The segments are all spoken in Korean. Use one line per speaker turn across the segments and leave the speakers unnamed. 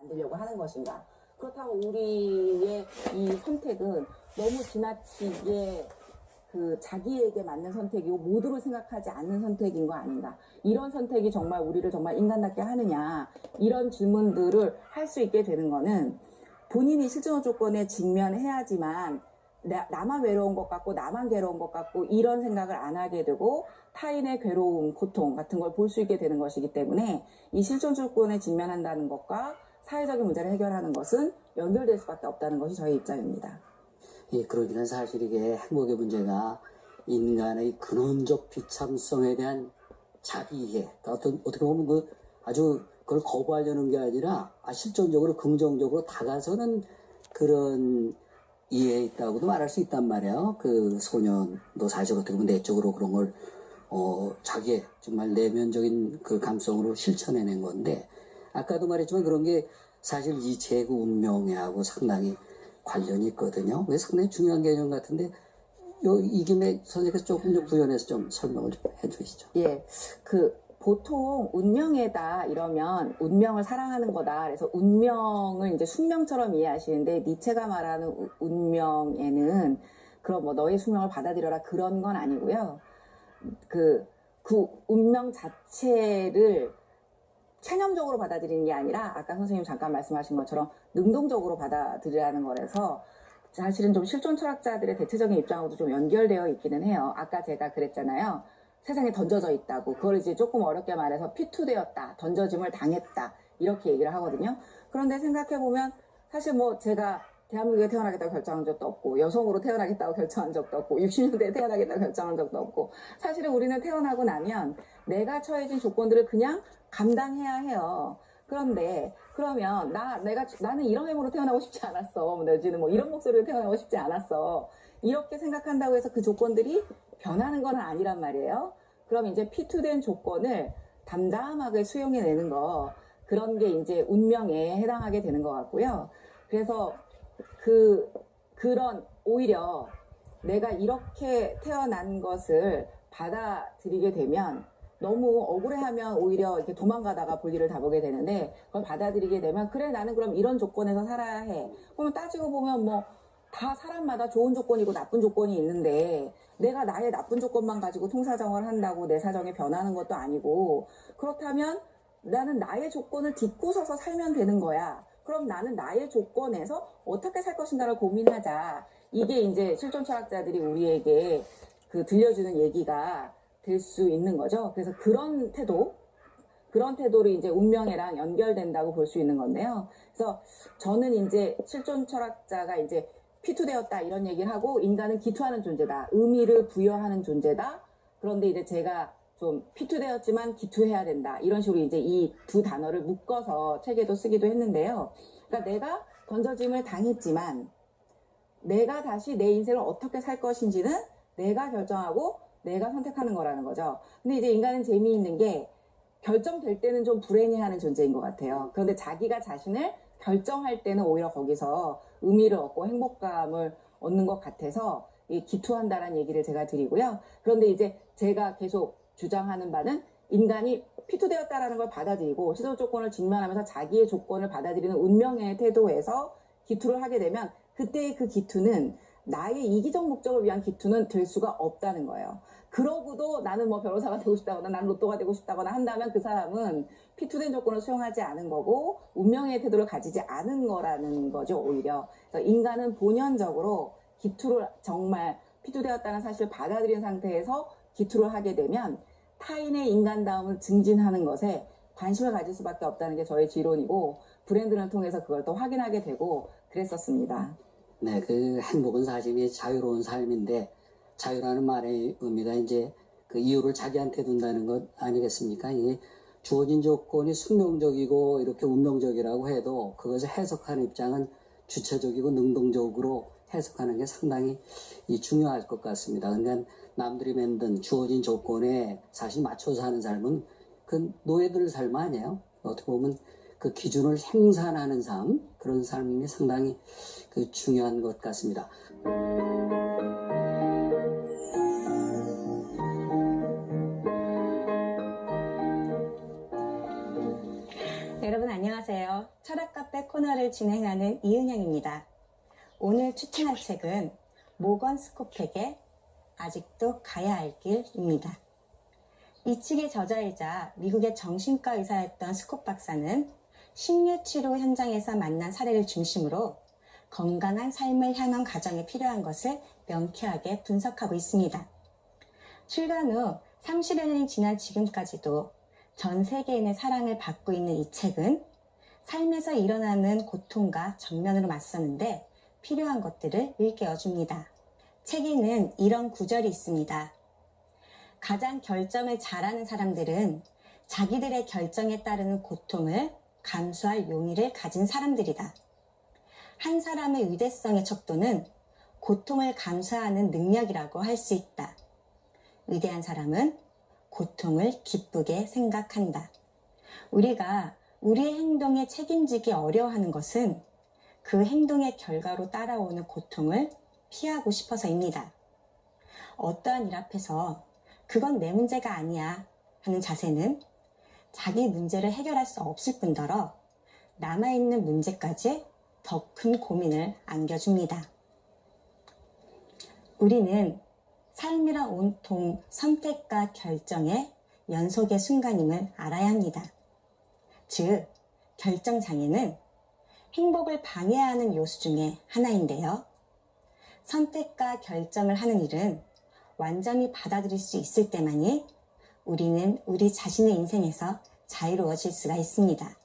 만들려고 하는 것인가. 그렇다면 우리의 이 선택은 너무 지나치게 자기에게 맞는 선택이고 모두를 생각하지 않는 선택인 거 아닌가. 이런 선택이 정말 우리를 정말 인간답게 하느냐. 이런 질문들을 할 수 있게 되는 거는 본인이 실존 조건에 직면해야지만 나만 외로운 것 같고 나만 괴로운 것 같고 이런 생각을 안 하게 되고 타인의 괴로움, 고통 같은 걸 볼 수 있게 되는 것이기 때문에 이 실존 조건에 직면한다는 것과 사회적인 문제를 해결하는 것은 연결될 수밖에 없다는 것이 저의 입장입니다.
예, 그러기는 사실 이게 행복의 문제가 인간의 근원적 비참성에 대한 자기이해, 어떻게 보면 아주 그걸 거부하려는 게 아니라 실존적으로 긍정적으로 다가서는 그런 이해에 있다고도 말할 수 있단 말이에요. 그 소년도 사실 어떻게 보면 내적으로 그런 걸 자기의 정말 내면적인 그 감성으로 실천해낸 건데, 아까도 말했지만 그런 게 사실 이 제구 운명하고 상당히 관련이 있거든요. 그게 상당히 중요한 개념 같은데 이 김에 선생님께서 조금 좀 구현해서 좀 설명을 좀 해주시죠.
예, 보통 운명에다 이러면 운명을 사랑하는 거다. 그래서 운명을 이제 숙명처럼 이해하시는데 니체가 말하는 운명에는 그런 뭐 너의 숙명을 받아들여라 그런 건 아니고요. 그 운명 자체를 체념적으로 받아들이는 게 아니라 아까 선생님 잠깐 말씀하신 것처럼 능동적으로 받아들이라는 거라서 사실은 좀 실존 철학자들의 대체적인 입장하고도 좀 연결되어 있기는 해요. 아까 제가 그랬잖아요. 세상에 던져져 있다고. 그걸 이제 조금 어렵게 말해서 피투되었다. 던져짐을 당했다. 이렇게 얘기를 하거든요. 그런데 생각해보면 사실 뭐 제가 대한민국에 태어나겠다고 결정한 적도 없고 여성으로 태어나겠다고 결정한 적도 없고 60년대에 태어나겠다고 결정한 적도 없고 사실은 우리는 태어나고 나면 내가 처해진 조건들을 그냥 감당해야 해요. 그런데 그러면 나는 이런 외모로 태어나고 싶지 않았어. 내지는 뭐 이런 목소리로 태어나고 싶지 않았어. 이렇게 생각한다고 해서 그 조건들이 변하는 건 아니란 말이에요. 그럼 이제 피투된 조건을 담담하게 수용해내는 거 그런 게 이제 운명에 해당하게 되는 것 같고요. 그래서 그런 오히려 내가 이렇게 태어난 것을 받아들이게 되면 너무 억울해하면 오히려 이렇게 도망가다가 볼일을 다 보게 되는데 그걸 받아들이게 되면 그래 나는 그럼 이런 조건에서 살아야 해. 그러면 따지고 보면 뭐 다 사람마다 좋은 조건이고 나쁜 조건이 있는데 내가 나의 나쁜 조건만 가지고 통사정을 한다고 내 사정이 변하는 것도 아니고 그렇다면 나는 나의 조건을 딛고 서서 살면 되는 거야. 그럼 나는 나의 조건에서 어떻게 살 것인가를 고민하자. 이게 이제 실존 철학자들이 우리에게 들려주는 얘기가 될 수 있는 거죠. 그래서 그런 태도를 이제 운명이랑 연결된다고 볼 수 있는 건데요. 그래서 저는 이제 실존 철학자가 이제 피투되었다 이런 얘기를 하고 인간은 기투하는 존재다. 의미를 부여하는 존재다. 그런데 이제 제가 좀 피투되었지만 기투해야 된다. 이런 식으로 이제 이 두 단어를 묶어서 책에도 쓰기도 했는데요. 그러니까 내가 던져짐을 당했지만 내가 다시 내 인생을 어떻게 살 것인지는 내가 결정하고 내가 선택하는 거라는 거죠. 근데 이제 인간은 재미있는 게 결정될 때는 좀 불행해하는 존재인 것 같아요. 그런데 자기가 자신을 결정할 때는 오히려 거기서 의미를 얻고 행복감을 얻는 것 같아서 기투한다라는 얘기를 제가 드리고요. 그런데 이제 제가 계속 주장하는 바는 인간이 피투되었다라는 걸 받아들이고 시설 조건을 직면하면서 자기의 조건을 받아들이는 운명의 태도에서 기투를 하게 되면 그때의 그 기투는 나의 이기적 목적을 위한 기투는 될 수가 없다는 거예요. 그러고도 나는 뭐 변호사가 되고 싶다거나 나는 로또가 되고 싶다거나 한다면 그 사람은 피투된 조건을 수용하지 않은 거고 운명의 태도를 가지지 않은 거라는 거죠. 오히려 그래서 인간은 본연적으로 기투를 정말 피투되었다는 사실을 받아들인 상태에서 기투를 하게 되면 타인의 인간다움을 증진하는 것에 관심을 가질 수밖에 없다는 게 저의 지론이고 브랜드를 통해서 그걸 또 확인하게 되고 그랬었습니다.
네, 그 행복은 사실 자유로운 삶인데 자유라는 말의 의미가 이제 그 이유를 자기한테 둔다는 것 아니겠습니까? 이게 주어진 조건이 숙명적이고 이렇게 운명적이라고 해도 그것을 해석하는 입장은 주체적이고 능동적으로 해석하는 게 상당히 중요할 것 같습니다. 그러니까 남들이 만든 주어진 조건에 사실 맞춰서 사는 삶은 그 노예들 삶 아니에요. 어떻게 보면 그 기준을 생산하는 삶, 그런 삶이 상당히 중요한 것 같습니다.
여러분 안녕하세요.
철학카페 코너를 진행하는 이은영입니다. 오늘 추천할 책은 모건 스코펙의 아직도 가야 할 길입니다. 이 책의 저자이자 미국의 정신과 의사였던 스콧 박사는 식료치료 현장에서 만난 사례를 중심으로 건강한 삶을 향한 과정에 필요한 것을 명쾌하게 분석하고 있습니다. 출간 후 30여 년이 지난 지금까지도 전 세계인의 사랑을 받고 있는 이 책은 삶에서 일어나는 고통과 정면으로 맞서는데 필요한 것들을 일깨워줍니다. 책에는 이런 구절이 있습니다. 가장 결정을 잘하는 사람들은 자기들의 결정에 따르는 고통을 감수할 용의를 가진 사람들이다. 한 사람의 위대성의 척도는 고통을 감수하는 능력이라고 할 수 있다. 위대한 사람은 고통을 기쁘게 생각한다. 우리가 우리의 행동에 책임지기 어려워하는 것은 그 행동의 결과로 따라오는 고통을 피하고 싶어서입니다. 어떠한 일 앞에서 그건 내 문제가 아니야 하는 자세는 자기 문제를 해결할 수 없을 뿐더러 남아있는 문제까지 더 큰 고민을 안겨줍니다. 우리는 삶이란 온통 선택과 결정의 연속의 순간임을 알아야 합니다. 즉, 결정장애는 행복을 방해하는 요소 중에 하나인데요. 선택과 결정을 하는 일은 완전히 받아들일 수 있을 때만이 우리는 우리 자신의 인생에서 자유로워질 수가 있습니다.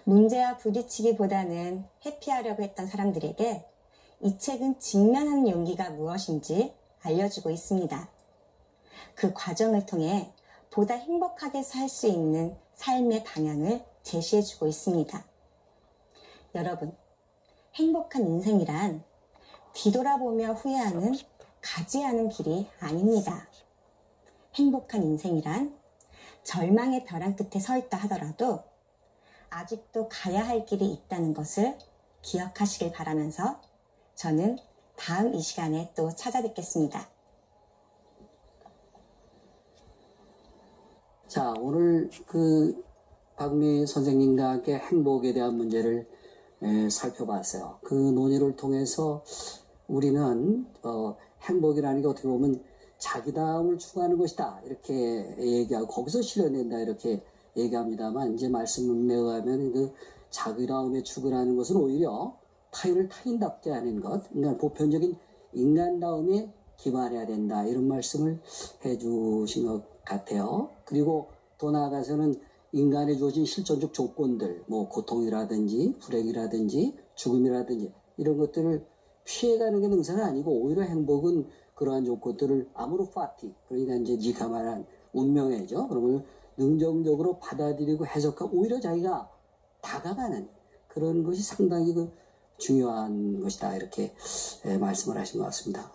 문제와 부딪히기보다는 회피하려고 했던 사람들에게 이 책은 직면하는 용기가 무엇인지 알려주고 있습니다. 그 과정을 통해 보다 행복하게 살 수 있는 삶의 방향을 제시해주고 있습니다. 여러분, 행복한 인생이란 뒤돌아보며 후회하는 가지 않은 길이 아닙니다. 행복한 인생이란 절망의 벼랑 끝에 서 있다 하더라도 아직도 가야 할 길이 있다는 것을 기억하시길 바라면서 저는 다음 이 시간에 또 찾아뵙겠습니다.
자, 오늘 박미 선생님과 함께 행복에 대한 문제를 살펴봤어요. 그 논의를 통해서 우리는 행복이라는 게 어떻게 보면 자기다움을 추구하는 것이다 이렇게 얘기하고 거기서 실현된다 이렇게 얘기합니다만, 이제 말씀에 의하면 그 자기다움의 추구라는 것은 오히려 타인을 타인답게 하는 것, 그러니까 보편적인 인간다움에 기반해야 된다 이런 말씀을 해주신 것 같아요. 그리고 더 나아가서는 인간에 주어진 실존적 조건들, 뭐 고통이라든지 불행이라든지 죽음이라든지 이런 것들을 피해가는 게 능사는 아니고 오히려 행복은 그러한 조건들을 아무로 파티, 그러니까 이제 니가 말한 운명이죠. 그러면 능동적으로 받아들이고 해석하고 오히려 자기가 다가가는 그런 것이 상당히 중요한 것이다 이렇게 말씀을 하신 것 같습니다.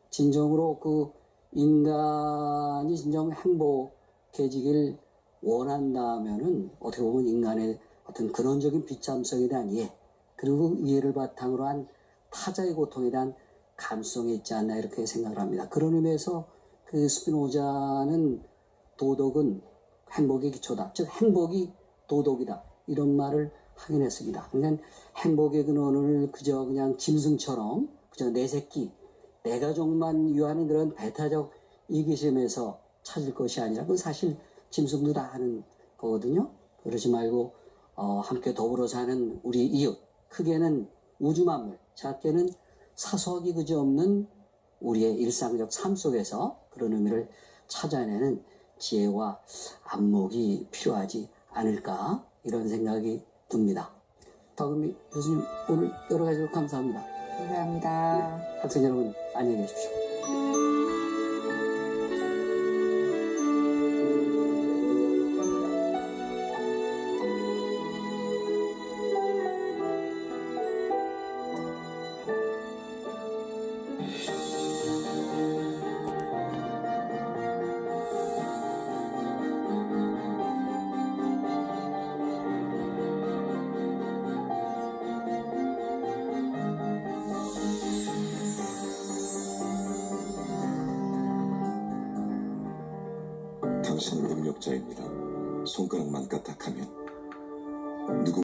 진정으로 인간이 진정 행복해지길 원한다면은 어떻게 보면 인간의 어떤 근원적인 비참성에 대한 이해, 그리고 이해를 바탕으로 한 타자의 고통에 대한 감성이 있지 않나 이렇게 생각을 합니다. 그런 의미에서 스피노자는 도덕은 행복의 기초다, 즉 행복이 도덕이다 이런 말을 하긴 했습니다. 그러니까 행복의 근원을 그저 그냥 짐승처럼 그저 내 새끼, 내 가족만 유하는 그런 배타적 이기심에서 찾을 것이 아니라 그건 사실 짐승도 다 하는 거거든요. 그러지 말고 함께 더불어 사는 우리 이웃, 크게는 우주 만물, 작게는 사소하기 그지없는 우리의 일상적 삶 속에서 그런 의미를 찾아내는 지혜와 안목이 필요하지 않을까 이런 생각이 듭니다. 박은미 교수님, 오늘 여러 가지로 감사합니다.
감사합니다.
네, 학생 여러분 안녕히 계십시오.
당신은 능력자입니다. 손가락만 까딱하면 누구